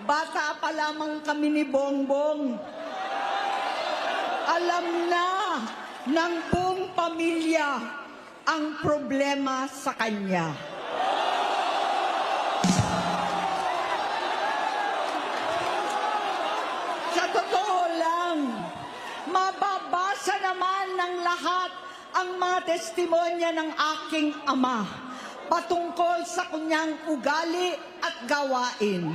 Bata pa lamang kami ni Bongbong. Alam na ng buong pamilya ang problema sa kanya. Sa totoo lang, mababasa naman ng lahat ang mga testimonya ng aking ama patungkol sa kanyang ugali at gawain.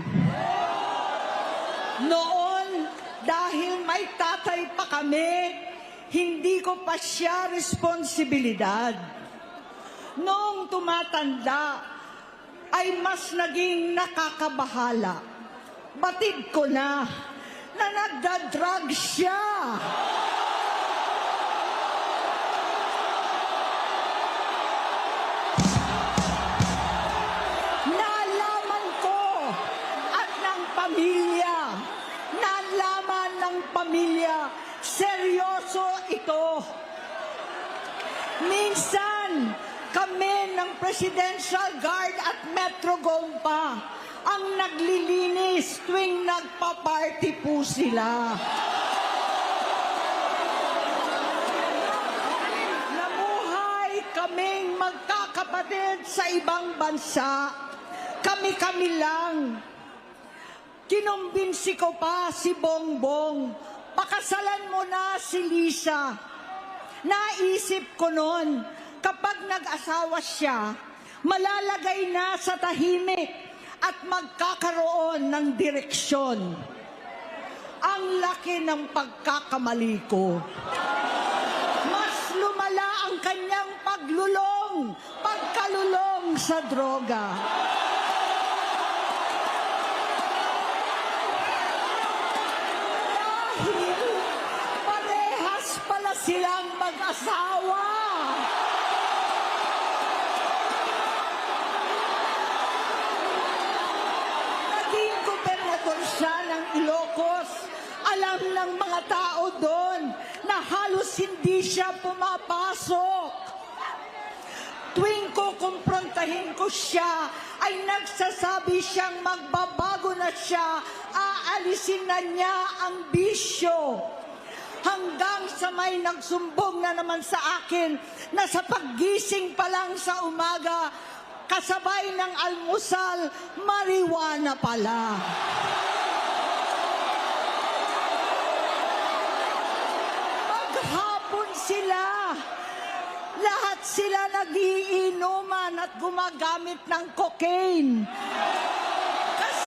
Noon, dahil may tatay pa kami, hindi ko pa siya responsibilidad. Noong tumatanda, ay mas naging nakakabahala. Batid ko na nagda-drug siya. Nalaman ko at ng pamilya, nalaman ng pamilya, seryoso ito. Minsan, kami ng Presidential Guard at Metro Gompa ang naglilinis tuwing nagpa-party po sila. Namuhay kaming magkakapatid sa ibang bansa. Kami-kami lang. Kinumbinsi ko pa si Bongbong, pakasalan mo na si Lisa. Naisip ko noon, kapag nag-asawa siya, malalagay na sa tahimik at magkakaroon ng direksyon. Ang laki ng pagkakamali ko. Mas lumala ang kanyang pagkalulong sa droga. Parehas pala silang mag-asawa. Naging gobernador siya ng Ilocos. Alam ng mga tao doon na halos hindi siya pumapasok. Tuwing kukumprontahin ko siya, ay nagsasabi siyang magbabago na siya, aalisin na niya ang bisyo. Hanggang sa may nagsumbong na naman sa akin na sa paggising pa lang sa umaga, kasabay ng almusal, marijuana pala. Maghapon sila. Lahat sila nagiinuman at gumagamit ng cocaine.